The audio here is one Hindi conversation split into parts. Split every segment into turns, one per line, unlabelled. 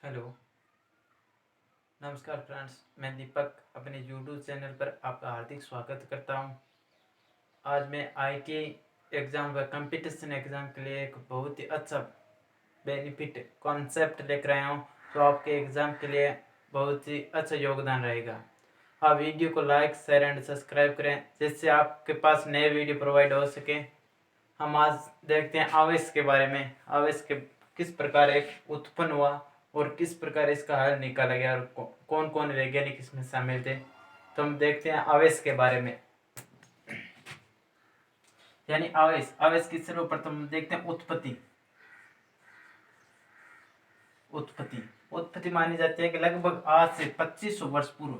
हेलो, नमस्कार फ्रेंड्स। मैं दीपक अपने यूट्यूब चैनल पर आपका हार्दिक स्वागत करता हूं। आज मैं आईटी एग्ज़ाम व कंपटीशन एग्ज़ाम के लिए एक बहुत ही अच्छा बेनिफिट कॉन्सेप्ट लेकर आया हूं, जो आपके एग्ज़ाम के लिए बहुत ही अच्छा योगदान रहेगा। आप वीडियो को लाइक, शेयर एंड सब्सक्राइब करें, जिससे आपके पास नए वीडियो प्रोवाइड हो सके। हम आज देखते हैं आवेश के बारे में। आवेश के किस प्रकार एक उत्पन्न हुआ और किस प्रकार इसका हल निकाला गया और कौन कौन वैज्ञानिक इसमें शामिल थे। तो हम देखते हैं आवेश के बारे में। यानी आवेश आवेश की सर्वप्रथम देखते हैं उत्पत्ति। उत्पत्ति उत्पत्ति मानी जाती है कि लगभग आज से 2500 वर्ष पूर्व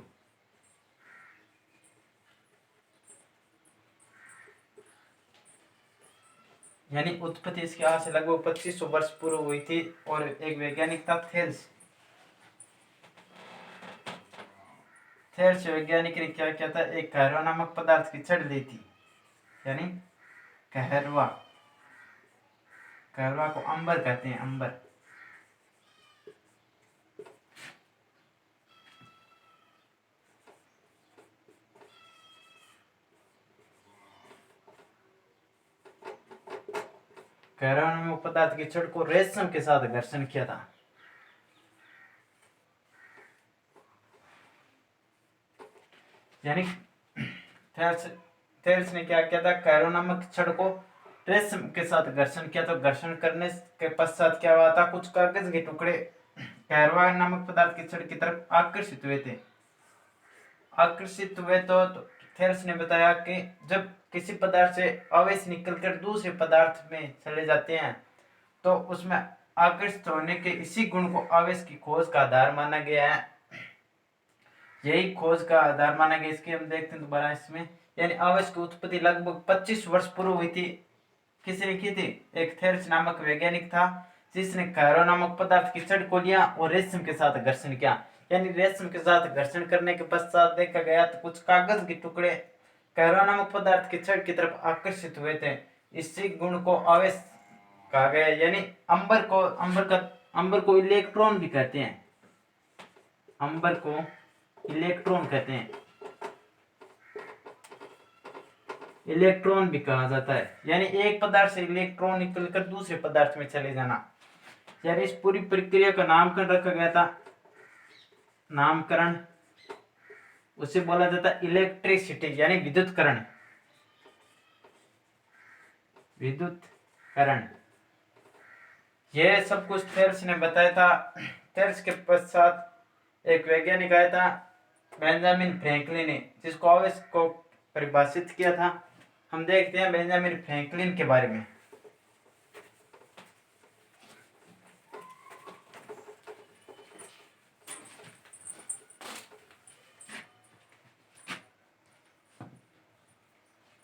यानी उत्पत्ति इसके आज से लगभग 2500 वर्ष पूर्व हुई थी। और एक वैज्ञानिक था थेल्स। थेल्स वैज्ञानिक ने क्या किया था, एक कहरवा नामक पदार्थ की छड़ ली थी। यानी कहरवा, कहरवा को अंबर कहते हैं, अंबर। कहरवा नामक पदार्थ की छड़ को रेशम के साथ घर्षण किया था। यानी थेल्स ने क्या किया था, कहरवा नामक छड़ को रेशम के साथ घर्षण किया। तो घर्षण करने के पश्चात क्या हुआ था, कुछ कागज के टुकड़े कहरवा नामक पदार्थ की छड़ की तरफ आकर्षित हुए थे। आकर्षित हुए तो थेल्स ने बताया कि जब किसी पदार्थ से आवेश निकलकर दूसरे पदार्थ में चले जाते हैं तो उसमें आकर्षित होने के इसी गुण को आवेश की खोज का आधार माना गया है। यही खोज का आधार माना गया। इसके हम देखते हैं दोबारा इसमें। यानी आवेश की उत्पत्ति लगभग 25 वर्ष पूर्व हुई थी। किसने की थी? एक थेल्स नामक वैज्ञानिक था, जिसने कहरवा नामक पदार्थ की छड़ को लिया और रेशम के साथ घर्षण किया। यानी रेशम के साथ घर्षण करने के पश्चात देखा गया तो कुछ कागज के टुकड़े कहरवा नामक पदार्थ की छड़ की तरफ आकर्षित हुए थे। इसी गुण को आवेश कहा गया। यानी अंबर को इलेक्ट्रॉन भी कहते हैं। अंबर को इलेक्ट्रॉन कहते हैं, इलेक्ट्रॉन भी कहा जाता है। यानी एक पदार्थ से इलेक्ट्रॉन निकलकर दूसरे पदार्थ में चले जाना। यानी इस पूरी प्रक्रिया का नामकरण रखा गया था। नामकरण उसे बोला जाता है इलेक्ट्रिसिटी, यानी विद्युतकरण। विद्युतकरण यह सब कुछ थेल्स ने बताया था। थेल्स के पश्चात एक वैज्ञानिक आया था, बेंजामिन फ्रैंकलिन ने, जिसको आवेश को परिभाषित किया था। हम देखते हैं बेंजामिन फ्रैंकलिन के बारे में।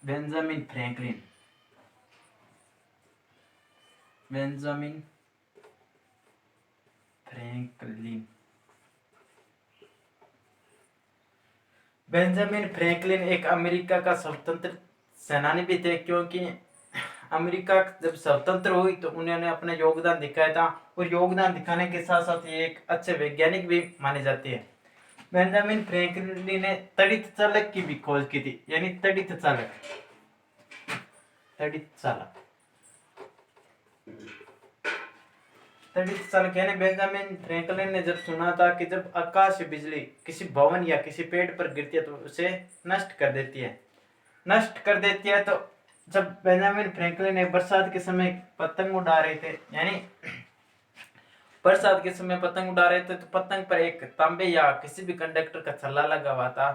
Benjamin Franklin, Benjamin Franklin, Benjamin Franklin एक अमेरिका का स्वतंत्र सेनानी भी थे। क्योंकि अमेरिका जब स्वतंत्र हुई तो उन्होंने अपना योगदान दिखाया था, और योगदान दिखाने के साथ साथ ये एक अच्छे वैज्ञानिक भी माने जाते हैं। बेंजामिन फ्रैंकलिन ने तड़ित चालक की भी खोज की थी। यानी तड़ित चालक, तड़ित चालक, तड़ित चालक यानी बेंजामिन फ्रैंकलिन ने जब सुना था कि जब आकाश से बिजली किसी भवन या किसी पेड़ पर गिरती है तो उसे नष्ट कर देती है, नष्ट कर देती है। तो जब बेंजामिन फ्रैंकलिन एक बरसात के समय पतंग उड़ा रहे थे, यानी बरसात के समय पतंग उड़ा रहे थे, तो पतंग पर एक तांबे या किसी भी कंडक्टर का छल्ला लगा हुआ था।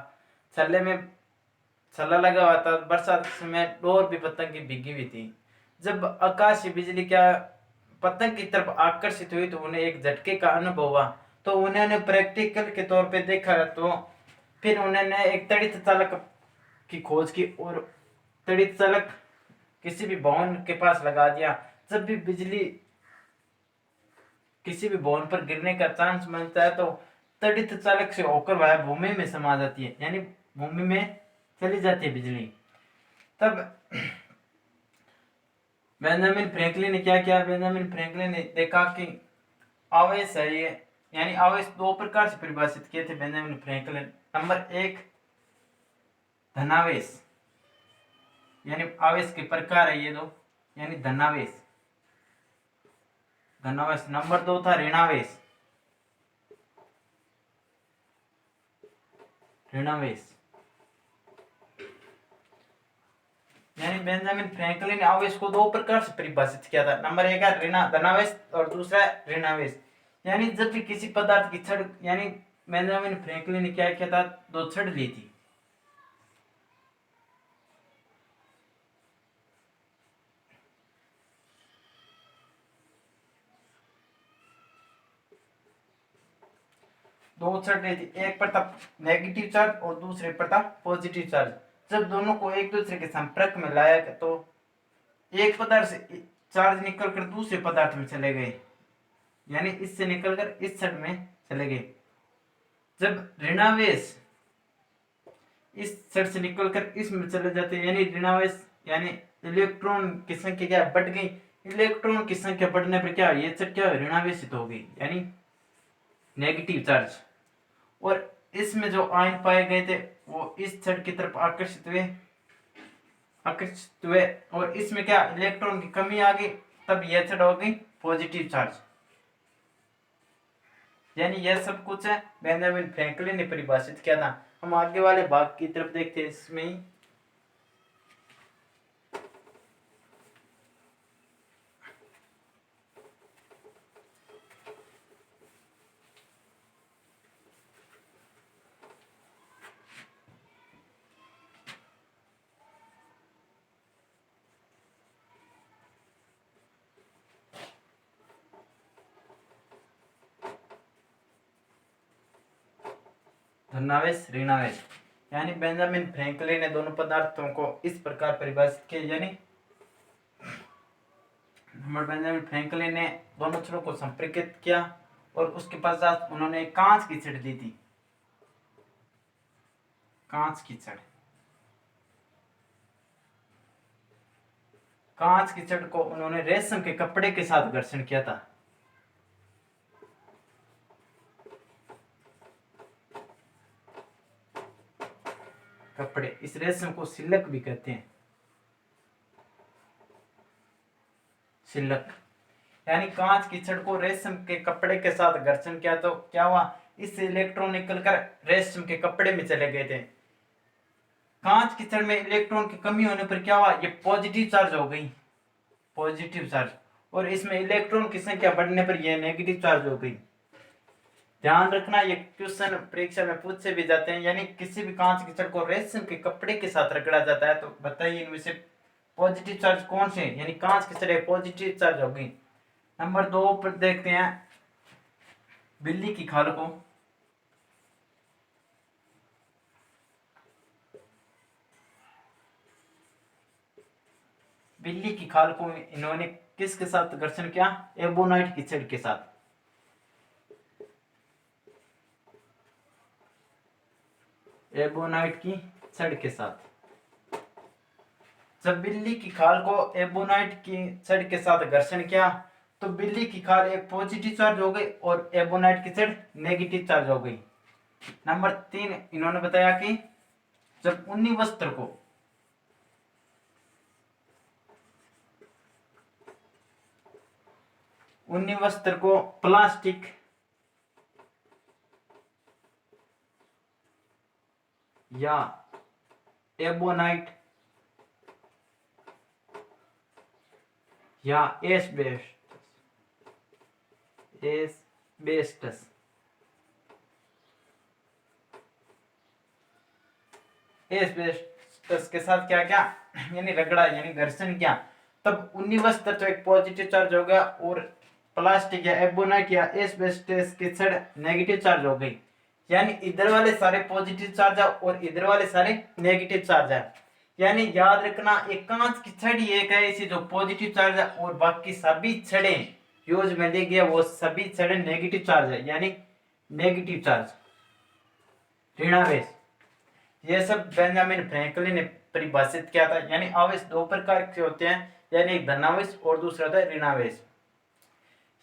छल्ले में छल्ला लगा हुआ था। बरसात के समय डोर भी पतंग की भीगी हुई थी। जब आकाशीय बिजली क्या पतंग की तरफ आकर्षित हुई तो उन्हें एक झटके का अनुभव हुआ। तो उन्होंने प्रैक्टिकल के तौर पे देखा, तो फिर उन्होंने एक तड़ित चालक की खोज की और तड़ित चालक किसी भी भवन के पास लगा दिया। जब भी बिजली किसी भी भवन पर गिरने का चांस बनता है तो तड़ित चालक से होकर वह भूमि में समा जाती है, यानी भूमि में चली जाती है बिजली। तब बेंजामिन फ्रैंकलिन ने क्या किया, बेंजामिन फ्रैंकलिन ने देखा कि आवेश है ये, यानी आवेश दो प्रकार से परिभाषित किए थे बेंजामिन फ्रैंकलिन। नंबर एक धनावेश, यानी आवेश के प्रकार है ये दो, यानी धनावेश धनावेश। नंबर दो था ऋणावेश ऋणावेश, यानी बेंजामिन फ्रैंकलिन ने आवेश को दो प्रकार से परिभाषित किया था। नंबर एक है धनावेश और दूसरा है ऋणावेश। यानी जब भी किसी पदार्थ की छड़, यानी बेंजामिन फ्रैंकलिन ने क्या किया था, दो छड़ ली थी। दो छड़ ली थी, एक पर था नेगेटिव चार्ज और दूसरे पर था पॉजिटिव चार्ज। जब दोनों को एक दूसरे के संपर्क में लाया तो एक पदार्थ से चार्ज निकलकर दूसरे पदार्थ में चले गए, यानी इससे निकलकर इस छड़ में चले गए। जब ऋणावेश इस छड़ से निकलकर इसमें चले जाते हैं, यानी ऋणावेश यानी इलेक्ट्रॉन की संख्या क्या बढ़ गई। इलेक्ट्रॉन की संख्या बढ़ने पर क्या ये छड़ क्या ऋणावेशित हो गई, यानी नेगेटिव चार्ज। और इसमें जो आयन पाए गए थे वो इस छड़ की तरफ आकर्षित हुए और इसमें क्या इलेक्ट्रॉन की कमी आ गई, तब यह छड़ हो गई पॉजिटिव चार्ज। यानी यह सब कुछ है बेंजामिन फ्रैंकलिन ने परिभाषित किया था। हम आगे वाले भाग की तरफ देखते हैं। इसमें ही धनावेश ऋणावेश, यानी बेंजामिन फ्रैंकलिन ने दोनों पदार्थों को इस प्रकार परिभाषित किया। यानी बेंजामिन फ्रैंकलिन ने दोनों छड़ों को संपर्कित किया और उसके पश्चात उन्होंने कांच की छड़ दी थी, कांच की छड़। कांच की छड़ को उन्होंने रेशम के कपड़े के साथ घर्षण किया था। कपड़े, इस रेशम को सिल्क भी कहते हैं, सिल्क। यानी कांच की छड़ को रेशम के कपड़े के साथ घर्षण किया तो क्या हुआ, इससे इलेक्ट्रॉन निकलकर रेशम के कपड़े में चले गए थे। कांच की छड़ में इलेक्ट्रॉन की कमी होने पर क्या हुआ, ये पॉजिटिव चार्ज हो गई, पॉजिटिव चार्ज। और इसमें इलेक्ट्रॉन की संख्या बढ़ने पर यह नेगेटिव चार्ज हो गई। ध्यान रखना, ये क्वेश्चन परीक्षा में पूछे भी जाते हैं। यानी किसी भी कांच की छड़ को रेशम के कपड़े के साथ रगड़ा जाता है तो बताइए इनमें से पॉजिटिव चार्ज कौन से, यानी कांच की छड़ पॉजिटिव चार्ज होगी। नंबर दो पर देखते हैं बिल्ली की खाल को। बिल्ली की खाल को इन्होंने किसके साथ घर्षण किया, एबोनाइट की छड़ के साथ। एबोनाइट की छड़ के साथ। जब बिल्ली की खाल को एबोनाइट की छड़ के साथ घर्षण किया तो बिल्ली की खाल एक पॉजिटिव चार्ज हो गई और एबोनाइट की छड़ नेगेटिव चार्ज हो गई। नंबर तीन इन्होंने बताया कि जब ऊनी वस्त्र को प्लास्टिक या एबोनाइट या एस्बेस्टस के साथ क्या क्या यानी रगड़ा, यानी घर्षण किया, तब ऊनी वस्त्र तो एक पॉजिटिव चार्ज हो गया और प्लास्टिक या एबोनाइट या एस्बेस्टस की छड़ नेगेटिव चार्ज हो गई। यानी इधर वाले सारे पॉजिटिव चार्ज है और इधर वाले सारे नेगेटिव चार्ज है। यानी याद रखना, एक कांच की छड़ी एक है ऐसी जो पॉजिटिव चार्ज है और बाकी सभी छड़े यूज में ली गई वो सभी छड़े नेगेटिव चार्ज है, यानी नेगेटिव चार्ज ऋणावेश। ये सब बेंजामिन फ्रैंकलिन ने परिभाषित किया था। यानी आवेश दो प्रकार के होते हैं, यानी एक धनावेश और दूसरा होता है ऋणावेश।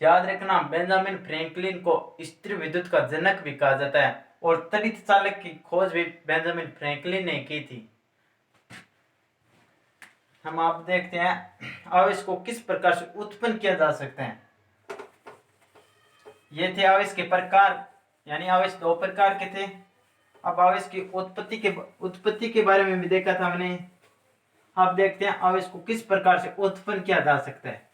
याद रखना, बेंजामिन फ्रैंकलिन को स्थिर विद्युत का जनक भी कहा जाता है और त्वरित चालक की खोज भी बेंजामिन फ्रैंकलिन ने की थी। हम आप देखते हैं आवेश को किस प्रकार से उत्पन्न किया जा सकता है। ये थे आवेश के प्रकार, यानी आवेश दो प्रकार के थे। अब आवेश की उत्पत्ति के बारे में भी देखा था हमने। आप देखते हैं आवेश को किस प्रकार से उत्पन्न किया जा सकता है,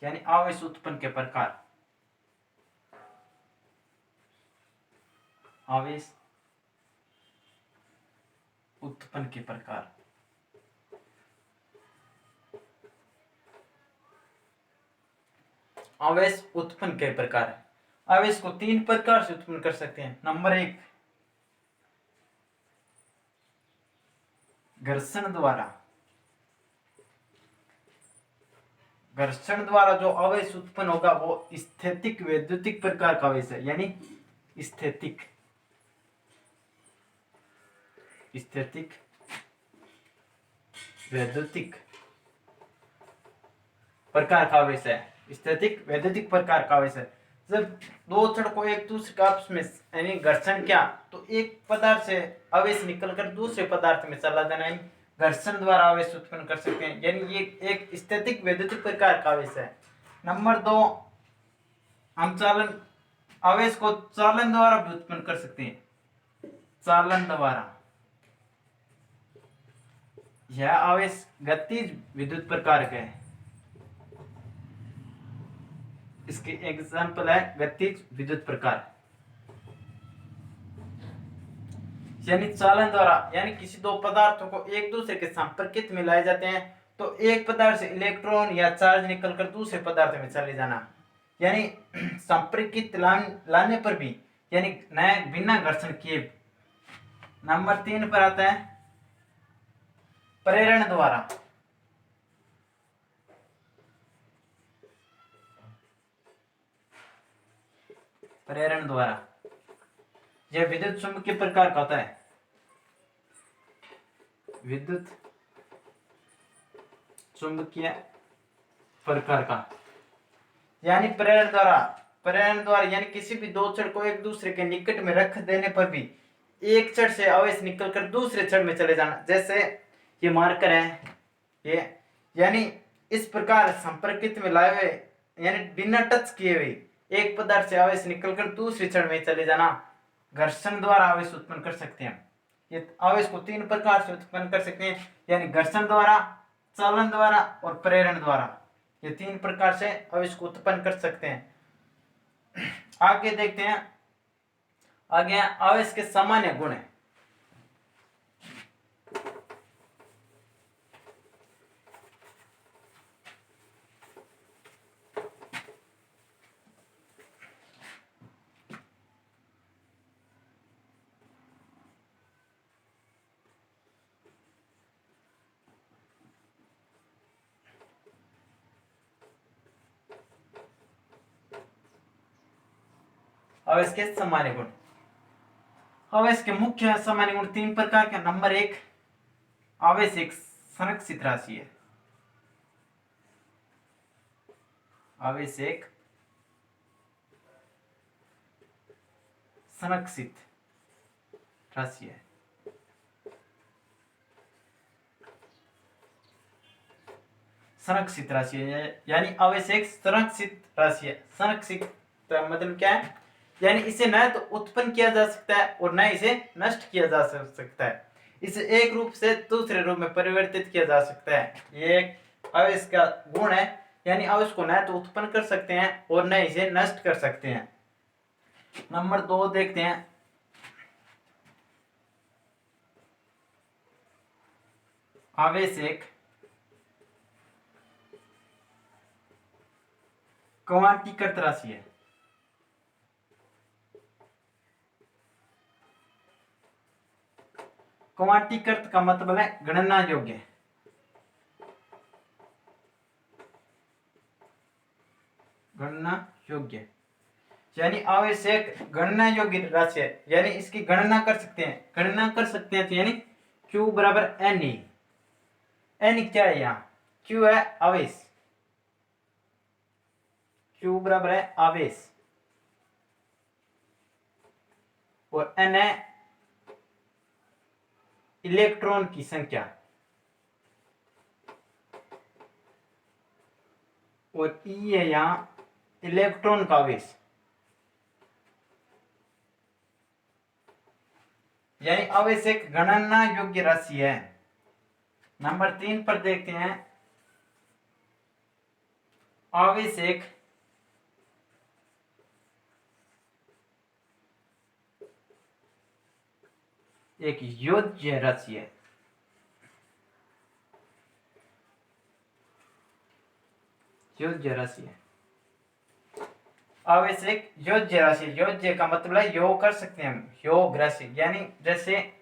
यानी आवेश उत्पन्न के प्रकार। आवेश उत्पन्न के प्रकार। आवेश उत्पन्न के प्रकार है। आवेश को तीन प्रकार से उत्पन्न कर सकते हैं। नंबर एक, घर्षण द्वारा। घर्षण द्वारा जो आवेश उत्पन्न होगा वो स्थैतिक वैद्युतिक प्रकार का आवेश है, यानी स्थैतिक वैद्युतिक प्रकार का आवेश है। स्थैतिक वैद्युतिक प्रकार का आवेश है। जब दो छड़ को एक दूसरे के आपस में यानी घर्षण किया तो एक पदार्थ से आवेश निकलकर दूसरे पदार्थ में चला जाना, यानी घर्षण द्वारा आवेश उत्पन्न कर सकते हैं, यानी ये एक स्थैतिक वैद्युतिक प्रकार का आवेश है। नंबर दो, हम चालन आवेश को चालन द्वारा भी उत्पन्न कर सकते हैं। चालन द्वारा यह आवेश गतिज विद्युत प्रकार का है। इसके एग्जाम्पल है गतिज विद्युत प्रकार, यानी चालन द्वारा, यानी किसी दो पदार्थों को एक दूसरे के संपर्कित में लाए जाते हैं तो एक पदार्थ से इलेक्ट्रॉन या चार्ज निकलकर दूसरे पदार्थ में चले जाना, यानी संपर्कित लाने पर भी, यानी नए बिना घर्षण किए। नंबर तीन पर आता है प्रेरण द्वारा। प्रेरण द्वारा यह विद्युत चुंबकीय प्रकार का होता है। विद्युत चुंबकीय प्रकार का, यानी प्रेरण द्वारा यानी किसी भी दो छड़ को एक दूसरे के निकट में रख देने पर भी एक छड़ से आवेश निकलकर दूसरे छड़ में चले जाना। जैसे ये मार्कर है ये, यानी इस प्रकार संपर्कित में लाए हुए, यानी बिना टच किए हुए एक पदार्थ से आवेश निकलकर दूसरे छड़ में चले जाना, घर्षण द्वारा आवेश उत्पन्न कर सकते हैं। ये आवेश को तीन प्रकार से उत्पन्न कर सकते हैं, यानी घर्षण द्वारा, चालन द्वारा और प्रेरण द्वारा। ये तीन प्रकार से आवेश को उत्पन्न कर सकते हैं। आगे देखते हैं, आगे आवेश के सामान्य गुण है। आवेश के सामान्य गुण। आवेश के मुख्य सामान्य गुण तीन प्रकार के। नंबर एक, आवेश एक संरक्षित राशि है। आवेश एक संरक्षित राशि है। संरक्षित राशि है, यानी आवेश एक संरक्षित राशि है। संरक्षित मतलब क्या है, यानी इसे न तो उत्पन्न किया जा सकता है और न इसे नष्ट किया जा सकता है। इसे एक रूप से दूसरे रूप में परिवर्तित किया जा सकता है। ये एक आवेश का गुण है, यानी आवेश को न तो उत्पन्न कर सकते हैं और न इसे नष्ट कर सकते हैं। नंबर दो देखते हैं, आवेश एक क्वांटीकृत राशि है। क्वांटीकृत का मतलब है गणना योग्य। गणना योग्य, यानी आवेश एक गणना योग्य राशि है, यानी इसकी गणना कर सकते हैं। गणना कर सकते हैं तो यानी Q बराबर N। एन क्या है यहाँ, क्यू है आवेश, क्यू बराबर है आवेश, और एन है इलेक्ट्रॉन की संख्या, और ई है यहां इलेक्ट्रॉन का आवेश, यानी आवेश एक गणना योग्य राशि है। नंबर 3 पर देखते हैं, आवेश एक योज्य राशि है। योज्य राशि है, आवेश एक योज्य राशि। योज्य का मतलब है योग कर सकते हैं हम, योग राशि, यानी जैसे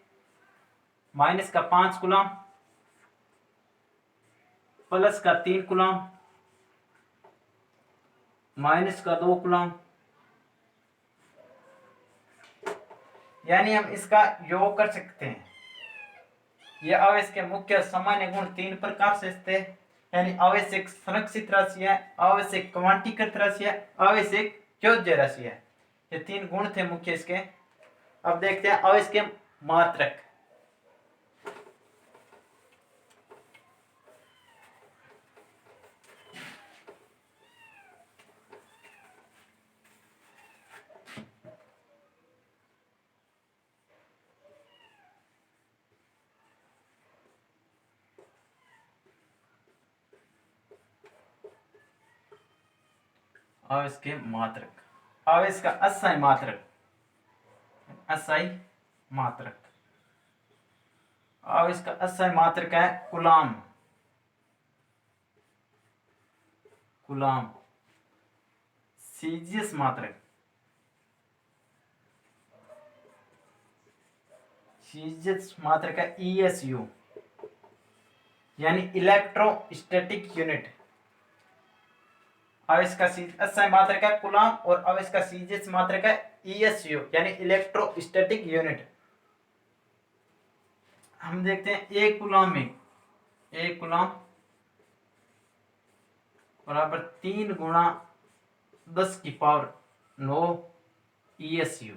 माइनस का 5 कूलम, प्लस का 3 कूलम, माइनस का 2 कूलम, यानी हम इसका योग कर सकते हैं। यह आवेश के मुख्य सामान्य गुण 3 प्रकार से थे, यानी आवेश एक संरक्षित राशि है, आवेश एक क्वांटीकृत राशि है, आवेश एक योज्य राशि है। ये 3 गुण थे मुख्य इसके। अब देखते हैं आवेश के मात्रक। आवेश के मात्रक, आवेश का अस्थायी मात्रक, अस्थायी मात्रक, आवेश का अस्थायी मात्रक है कूलम, कूलम। सीजियस मात्रक, सीजियस मात्रक है ईएसयू, यानी इलेक्ट्रोस्टैटिक यूनिट। आवेश का अस्थायी मात्रक है कूलम और आवेश का सीजियस मात्रक है ईएसयू, यानी इलेक्ट्रोस्टैटिक यूनिट। हम देखते हैं एक कूलम में, एक कूलम बराबर 3 गुणा 10 की पावर 9 ईएसयू।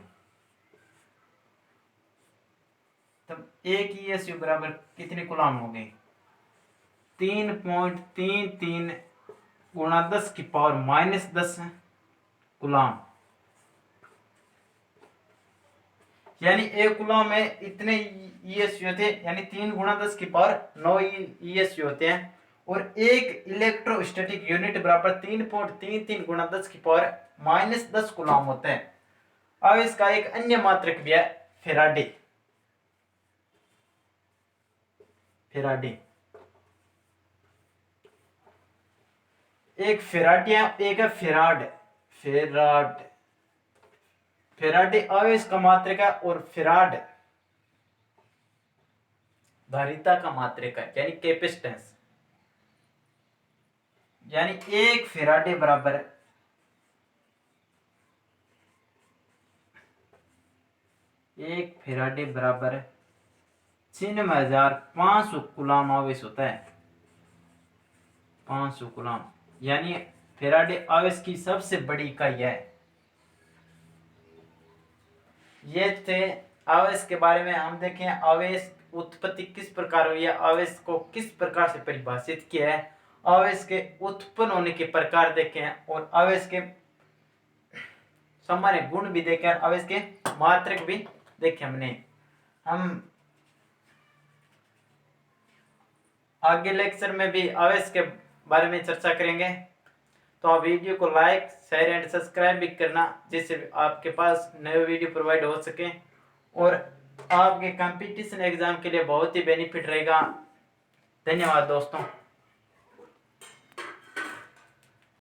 तब एक ईएसयू बराबर कितने कूलम हो गए? 3.33 गुणा 10 की पावर -10 कूलम, यानी एक कूलम में इतने ईएसयू होते हैं, यानी 3 गुणा 10 की पावर 9 ईएसयू होते हैं। और एक इलेक्ट्रोस्टैटिक यूनिट बराबर 3.33 गुणा 10 की पावर -10 कूलम होता है। अब इसका एक अन्य मात्रक भी है फेराडे, फेराडे। एक फेराडे एक है फेराड, फेराड, फेराडे आवेश का मात्रक है और फेराड धारिता का मात्रक है, यानी कैपेसिटेंस। यानी एक फेराडे बराबर एक फेराडे बराबर 9500 कूलम आवेश होता है, 500 कूलम, यानी फेराडे आवेश की सबसे बड़ी इकाई है। ये थे आवेश के बारे में। हम देखें आवेश उत्पत्ति किस प्रकार हुई है, आवेश को किस प्रकार से परिभाषित किया है, आवेश के उत्पन्न होने के प्रकार देखे हैं, और आवेश के सामान्य गुण भी देखे हैं, आवेश के मात्रक भी देखे हमने। हम आगे लेक्चर में भी आवेश के बारे में चर्चा करेंगे। तो आप वीडियो को लाइक, शेयर एंड सब्सक्राइब भी करना, जिससे आपके पास नए वीडियो प्रोवाइड हो सके और आपके कंपटीशन एग्जाम के लिए बहुत ही बेनिफिट रहेगा। धन्यवाद दोस्तों।